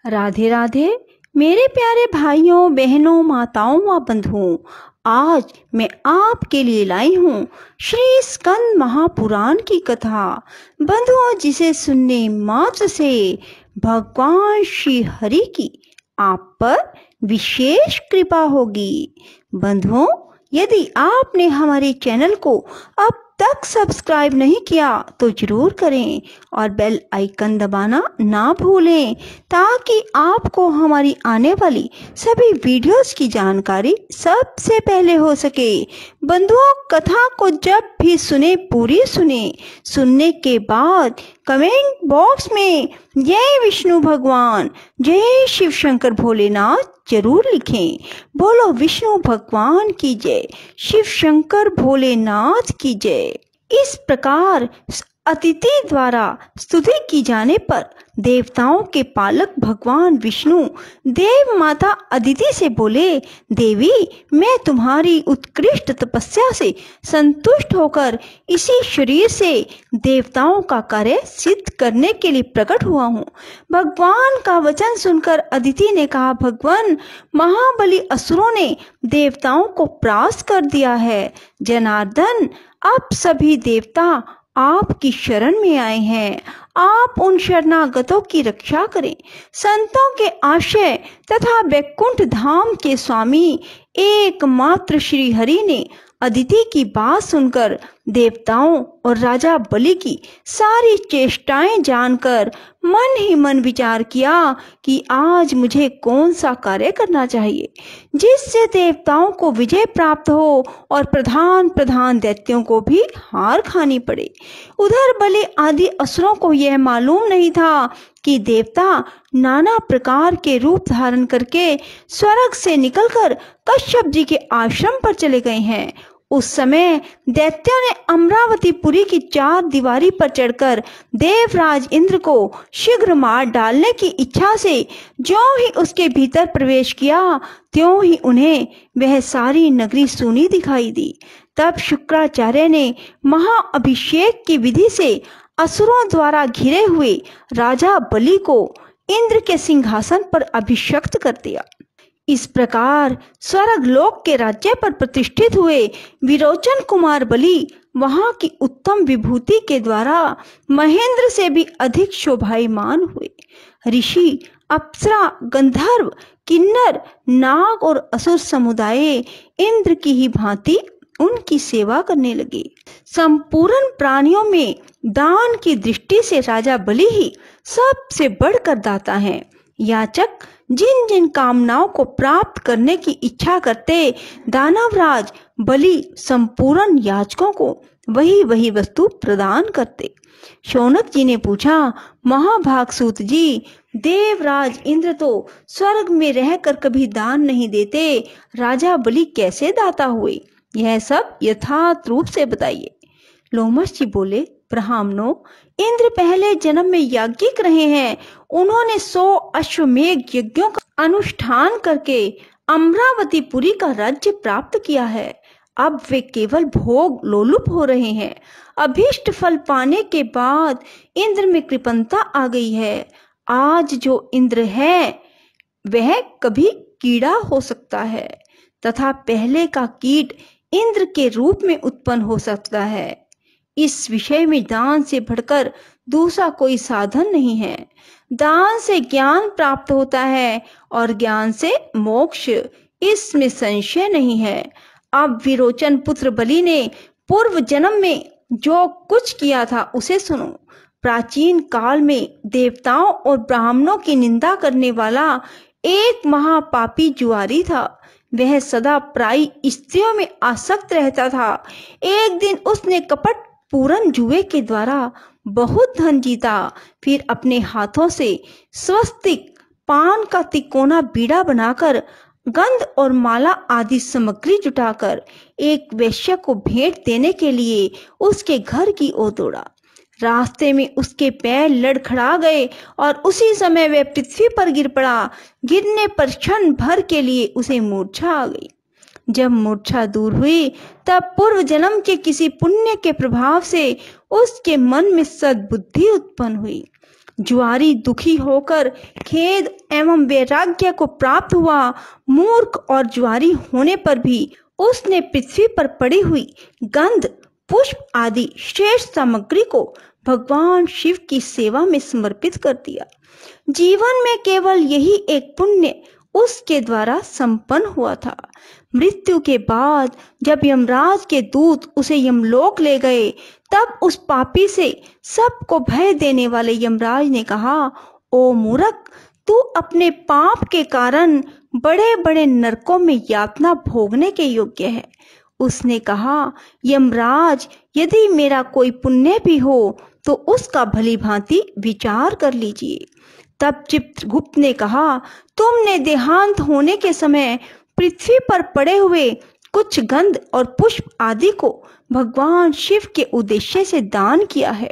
राधे राधे मेरे प्यारे भाइयों बहनों माताओं व बंधुओं। आज मैं आपके लिए लाई हूँ श्री स्कंद महापुराण की कथा। बंधुओं, जिसे सुनने मात्र से भगवान श्री हरि की आप पर विशेष कृपा होगी। बंधुओं, यदि आपने हमारे चैनल को अब तक सब्सक्राइब नहीं किया तो जरूर करें और बेल आइकन दबाना ना भूलें, ताकि आपको हमारी आने वाली सभी वीडियोस की जानकारी सबसे पहले हो सके। बंधुओं, कथा को जब भी सुने पूरी सुने। सुनने के बाद कमेंट बॉक्स में जय विष्णु भगवान, जय शिव शंकर भोलेनाथ जरूर लिखें। बोलो विष्णु भगवान की जय, शिव शंकर भोलेनाथ की जय। इस प्रकार अतिथि द्वारा स्तुति की जाने पर देवताओं के पालक भगवान विष्णु देव माता अदिति से बोले, देवी, मैं तुम्हारी उत्कृष्ट तपस्या से संतुष्ट होकर इसी शरीर से देवताओं का कार्य सिद्ध करने के लिए प्रकट हुआ हूँ। भगवान का वचन सुनकर अदिति ने कहा, भगवान, महाबली असुरों ने देवताओं को परास्त कर दिया है। जनार्दन, अब सभी देवता आपकी शरण में आए हैं। आप उन शरणागतों की रक्षा करें। संतों के आश्रय तथा वैकुंठ धाम के स्वामी एकमात्र श्री हरि ने अदिति की बात सुनकर देवताओं और राजा बलि की सारी चेष्टाएं जानकर मन ही मन विचार किया कि आज मुझे कौन सा कार्य करना चाहिए जिससे देवताओं को विजय प्राप्त हो और प्रधान दैत्यों को भी हार खानी पड़े। उधर बलि आदि असुरों को यह मालूम नहीं था कि देवता नाना प्रकार के रूप धारण करके स्वर्ग से निकलकर कश्यप जी के आश्रम पर चले गए हैं। उस समय दैत्यों ने अमरावतीपुरी की चार दीवारी पर चढ़कर देवराज इंद्र को शीघ्र मार डालने की इच्छा से जो ही उसके भीतर प्रवेश किया, त्यों ही उन्हें वह सारी नगरी सूनी दिखाई दी। तब शुक्राचार्य ने महाअभिषेक की विधि से असुरों द्वारा घिरे हुए राजा बलि को इंद्र के सिंहासन पर अभिषिक्त कर दिया। इस प्रकार स्वर्ग लोक के राज्य पर प्रतिष्ठित हुए विरोचन कुमार बलि वहां की उत्तम विभूति के द्वारा महेंद्र से भी अधिक शोभायमान हुए। ऋषि, अप्सरा, गंधर्व, किन्नर, नाग और असुर समुदाय इंद्र की ही भांति उनकी सेवा करने लगे। संपूर्ण प्राणियों में दान की दृष्टि से राजा बलि ही सबसे बढ़कर दाता है। याचक जिन जिन कामनाओं को प्राप्त करने की इच्छा करते, दानवराज बलि संपूर्ण याचकों को वही वही वस्तु प्रदान करते। शौनक जी ने पूछा, महाभागसूत जी, देवराज इंद्र तो स्वर्ग में रहकर कभी दान नहीं देते, राजा बलि कैसे दाता हुए? यह सब यथार्थ रूप से बताइए। लोमश जी बोले, ब्राह्मणों, इंद्र पहले जन्म में याज्ञिक रहे हैं। उन्होंने 100 अश्वमेघ यज्ञों का अनुष्ठान करके अमरावतीपुरी का राज्य प्राप्त किया है। अब वे केवल भोग लोलुप हो रहे हैं। अभीष्ट फल पाने के बाद इंद्र में कृपणता आ गई है। आज जो इंद्र है वह कभी कीड़ा हो सकता है तथा पहले का कीट इंद्र के रूप में उत्पन्न हो सकता है। इस विषय में दान से बढ़कर दूसरा कोई साधन नहीं है। दान से ज्ञान प्राप्त होता है और ज्ञान से मोक्ष, इसमें संशय नहीं है। अब विरोचन पुत्र बलि ने पूर्व जन्म में जो कुछ किया था उसे सुनो। प्राचीन काल में देवताओं और ब्राह्मणों की निंदा करने वाला एक महापापी जुआरी था। वह सदा प्रायी स्त्रियों में आसक्त रहता था। एक दिन उसने कपट पूर्ण जुए के द्वारा बहुत धन जीता। फिर अपने हाथों से स्वस्तिक, पान का तिकोना बीड़ा बनाकर गंध और माला आदि सामग्री जुटाकर एक वैश्य को भेंट देने के लिए उसके घर की ओर दौड़ा। रास्ते में उसके पैर लड़खड़ा गए और उसी समय वह पृथ्वी पर गिर पड़ा। गिरने पर क्षण भर के लिए उसे मूर्छा आ गई। जब मूर्छा दूर हुई तब पूर्व जन्म के किसी पुण्य के प्रभाव से उसके मन में सद्बुद्धि उत्पन्न हुई। जुआरी दुखी होकर खेद एवं वैराग्य को प्राप्त हुआ। मूर्ख और जुआरी होने पर भी उसने पृथ्वी पर पड़ी हुई गंध, पुष्प आदि श्रेष्ठ सामग्री को भगवान शिव की सेवा में समर्पित कर दिया। जीवन में केवल यही एक पुण्य उसके द्वारा संपन्न हुआ था। मृत्यु के बाद जब यमराज के दूत उसे यमलोक ले गए, तब उस पापी से सबको भय देने वाले यमराज ने कहा, ओ मूर्ख, तू अपने पाप के कारण बड़े बड़े नरकों में यातना भोगने के योग्य है। उसने कहा, यमराज, यदि मेरा कोई पुण्य भी हो तो उसका भली भांति विचार कर लीजिए। तब चित्रगुप्त ने कहा, तुमने देहांत होने के समय पृथ्वी पर पड़े हुए कुछ गंध और पुष्प आदि को भगवान शिव के उद्देश्य से दान किया है।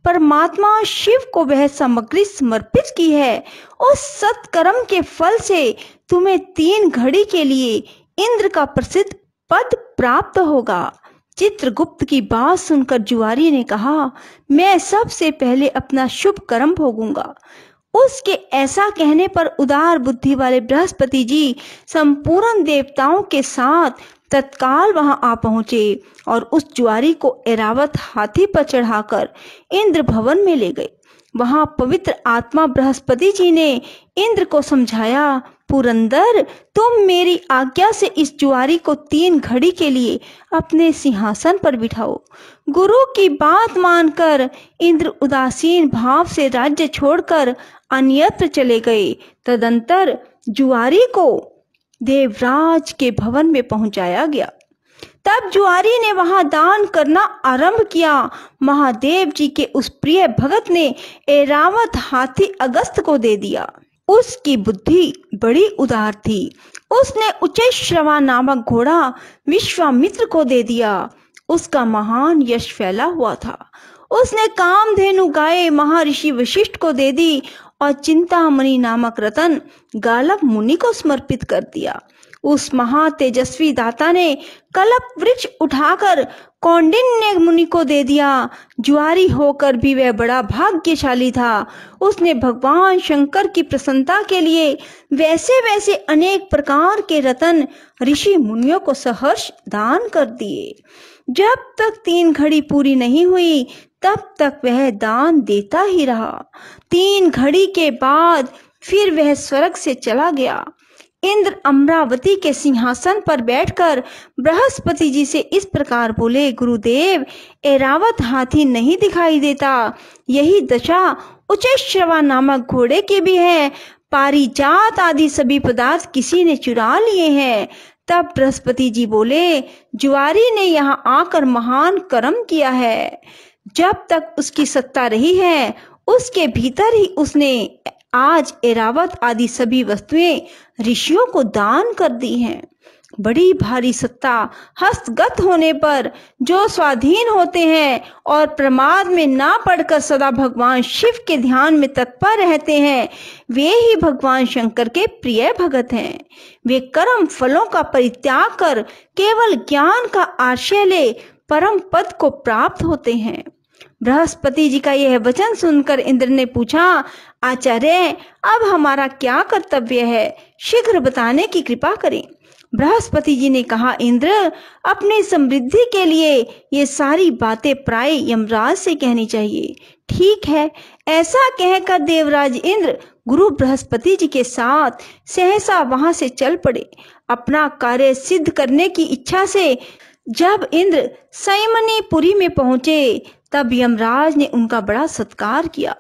परमात्मा शिव को वह सामग्री समर्पित की है। उस सत्कर्म के फल से तुम्हें 3 घड़ी के लिए इंद्र का प्रसिद्ध पद प्राप्त होगा। चित्रगुप्त की बात सुनकर जुआरी ने कहा, मैं सबसे पहले अपना शुभ कर्म भोगूंगा। उसके ऐसा कहने पर उदार बुद्धि वाले बृहस्पति जी संपूर्ण देवताओं के साथ तत्काल वहां आ पहुंचे और उस जुआरी को ऐरावत हाथी पर चढ़ाकर इंद्र भवन में ले गए। वहां पवित्र आत्मा बृहस्पति जी ने इंद्र को समझाया, पुरंदर, तुम मेरी आज्ञा से इस जुआरी को 3 घड़ी के लिए अपने सिंहासन पर बिठाओ। गुरु की बात मानकर इंद्र उदासीन भाव से राज्य छोड़कर अन्यत्र चले गए। तदंतर जुआरी को देवराज के भवन में पहुंचाया गया। तब जुआरी ने वहां दान करना आरंभ किया। महादेव जी के उस प्रिय भगत ने ऐरावत हाथी अगस्त को दे दिया। उसकी बुद्धि बड़ी उदार थी। उसने उच्चैश्रवा नामक घोड़ा विश्वामित्र को दे दिया। उसका महान यश फैला हुआ था। उसने कामधेनु गाय महर्षि वशिष्ठ को दे दी और चिंतामणि नामक रतन गालव मुनि को समर्पित कर दिया। उस महातेजस्वी दाता ने कल्प वृक्ष उठाकर कौंडिन्य मुनि को दे दिया। जुआरी होकर भी वह बड़ा भाग्यशाली था। उसने भगवान शंकर की प्रसन्नता के लिए वैसे वैसे अनेक प्रकार के रतन ऋषि मुनियों को सहर्ष दान कर दिए। जब तक 3 घड़ी पूरी नहीं हुई, तब तक वह दान देता ही रहा। 3 घड़ी के बाद फिर वह स्वर्ग से चला गया। इंद्र अमरावती के सिंहासन पर बैठकर बृहस्पति जी से इस प्रकार बोले, गुरुदेव, ऐरावत हाथी नहीं दिखाई देता। यही दशा उच्चैश्रवा नामक घोड़े की भी है। पारिजात आदि सभी पदार्थ किसी ने चुरा लिए हैं। तब बृहस्पति जी बोले, जुआरी ने यहाँ आकर महान कर्म किया है। जब तक उसकी सत्ता रही है, उसके भीतर ही उसने आज ऐरावत आदि सभी वस्तुएं ऋषियों को दान कर दी हैं। बड़ी भारी सत्ता हस्तगत होने पर जो स्वाधीन होते हैं और प्रमाद में ना पड़कर सदा भगवान शिव के ध्यान में तत्पर रहते हैं, वे ही भगवान शंकर के प्रिय भगत हैं। वे कर्म फलों का परित्याग कर केवल ज्ञान का आश्रय ले परम पद को प्राप्त होते हैं। बृहस्पति जी का यह वचन सुनकर इंद्र ने पूछा, आचार्य, अब हमारा क्या कर्तव्य है? शीघ्र बताने की कृपा करें। बृहस्पति जी ने कहा, इंद्र, अपनी समृद्धि के लिए ये सारी बातें प्राय यमराज से कहनी चाहिए। ठीक है। ऐसा कहकर देवराज इंद्र गुरु बृहस्पति जी के साथ सहसा वहां से चल पड़े। अपना कार्य सिद्ध करने की इच्छा से जब इंद्र संयमनीपुरी में पहुंचे, तब यमराज ने उनका बड़ा सत्कार किया।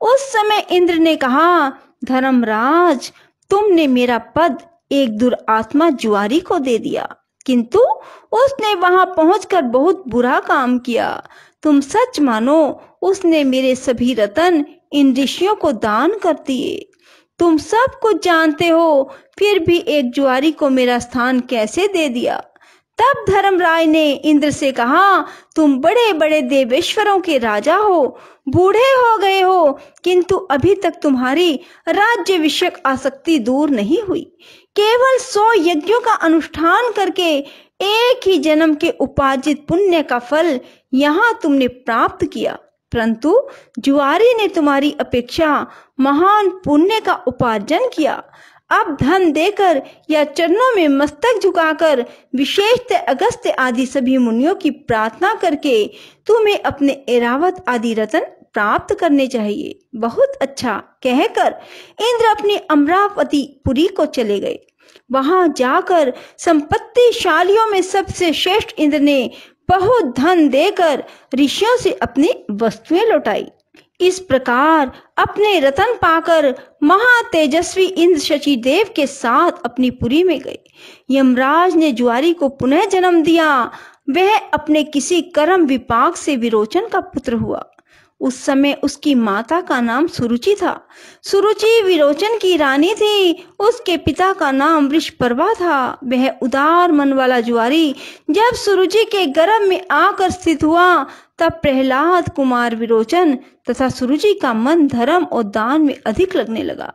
उस समय इंद्र ने कहा, धर्मराज, तुमने मेरा पद एक दुरात्मा जुआरी को दे दिया, किंतु उसने वहां पहुंचकर बहुत बुरा काम किया। तुम सच मानो, उसने मेरे सभी रतन इन ऋषियों को दान कर दिए। तुम सब कुछ जानते हो, फिर भी एक जुआरी को मेरा स्थान कैसे दे दिया? तब धर्मराज ने इंद्र से कहा, तुम बड़े बड़े देवेश्वरों के राजा हो, बूढ़े हो गए हो, किंतु अभी तक तुम्हारी राज्य विषयक आसक्ति दूर नहीं हुई। केवल 100 यज्ञों का अनुष्ठान करके एक ही जन्म के उपार्जित पुण्य का फल यहाँ तुमने प्राप्त किया। परंतु जुआरी ने तुम्हारी अपेक्षा महान पुण्य का उपार्जन किया। अब धन देकर या चरणों में मस्तक झुकाकर विशेषतः अगस्त्य आदि सभी मुनियों की प्रार्थना करके तुम्हें अपने ऐरावत आदि रत्न प्राप्त करने चाहिए। बहुत अच्छा कहकर इंद्र अपनी अमरावती पुरी को चले गए। वहां जाकर संपत्तिशालियों में सबसे श्रेष्ठ इंद्र ने बहुत धन देकर ऋषियों से अपनी वस्तुएं लौटाई। इस प्रकार अपने रतन पाकर महातेजस्वी इंद्र शचीदेव के साथ अपनी पुरी में गए। यमराज ने जुआरी को पुनः जन्म दिया। वह अपने किसी कर्म विपाक से विरोचन का पुत्र हुआ। उस समय उसकी माता का नाम सुरुचि था। सुरुचि विरोचन की रानी थी। उसके पिता का नाम वृषपर्वा था। वह उदार मन वाला जुआरी जब सुरुचि के गर्भ में आकर स्थित हुआ तब प्रहलाद कुमार विरोचन तथा सुरुचि का मन धर्म और दान में अधिक लगने लगा।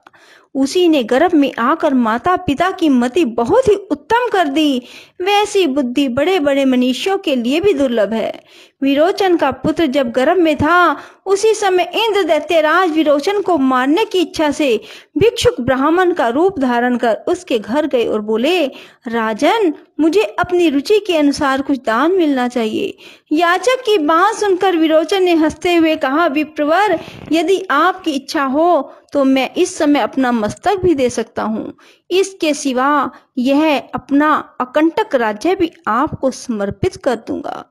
उसी ने गर्भ में आकर माता पिता की मति बहुत ही उत्तम कर दी। वैसी बुद्धि बड़े बड़े मनुष्यों के लिए भी दुर्लभ है। विरोचन का पुत्र जब गर्भ में था उसी समय इंद्र दैत्यराज विरोचन को मारने की इच्छा से भिक्षुक ब्राह्मण का रूप धारण कर उसके घर गए और बोले, राजन, मुझे अपनी रुचि के अनुसार कुछ दान मिलना चाहिए। याचक की बात सुनकर विरोचन ने हंसते हुए कहा, विप्रवर, यदि आपकी इच्छा हो तो मैं इस समय अपना मस्तक भी दे सकता हूँ। इसके सिवा यह अपना अकंटक राज्य भी आपको समर्पित कर दूंगा।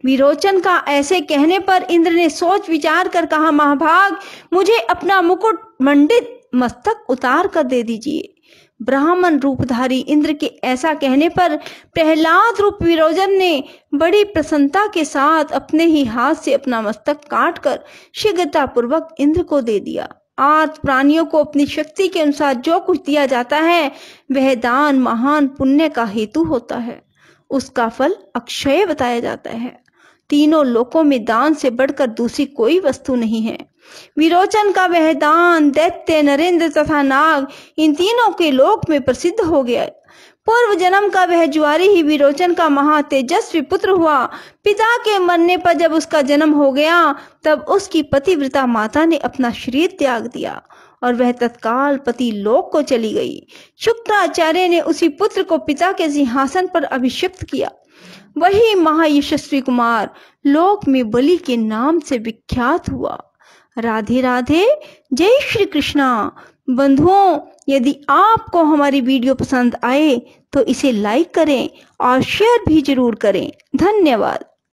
विरोचन का ऐसे कहने पर इंद्र ने सोच विचार कर कहा, महाभाग, मुझे अपना मुकुट मंडित मस्तक उतार कर दे दीजिए। ब्राह्मण रूपधारी इंद्र के ऐसा कहने पर प्रहलाद रूप विरोचन ने बड़ी प्रसन्नता के साथ अपने ही हाथ से अपना मस्तक काटकर शीघ्रता पूर्वक इंद्र को दे दिया। आर्त प्राणियों को अपनी शक्ति के अनुसार जो कुछ दिया जाता है वह दान महान पुण्य का हेतु होता है। उसका फल अक्षय बताया जाता है। तीनों लोकों में दान से बढ़कर दूसरी कोई वस्तु नहीं है। विरोचन का वह दान दैत्य, नरेंद्र तथा नाग, इन तीनों के लोक में प्रसिद्ध हो गया। पूर्व जन्म का वह जुआरी ही विरोचन का महातेजस्वी पुत्र हुआ। पिता के मरने पर जब उसका जन्म हो गया तब उसकी पतिव्रता माता ने अपना शरीर त्याग दिया और वह तत्काल पति लोक को चली गई। शुक्राचार्य ने उसी पुत्र को पिता के सिंहासन पर अभिषिक्त किया। वही महायशस्वी कुमार लोक में बलि के नाम से विख्यात हुआ। राधे राधे, जय श्री कृष्णा। बंधुओं, यदि आपको हमारी वीडियो पसंद आए तो इसे लाइक करें और शेयर भी जरूर करें। धन्यवाद।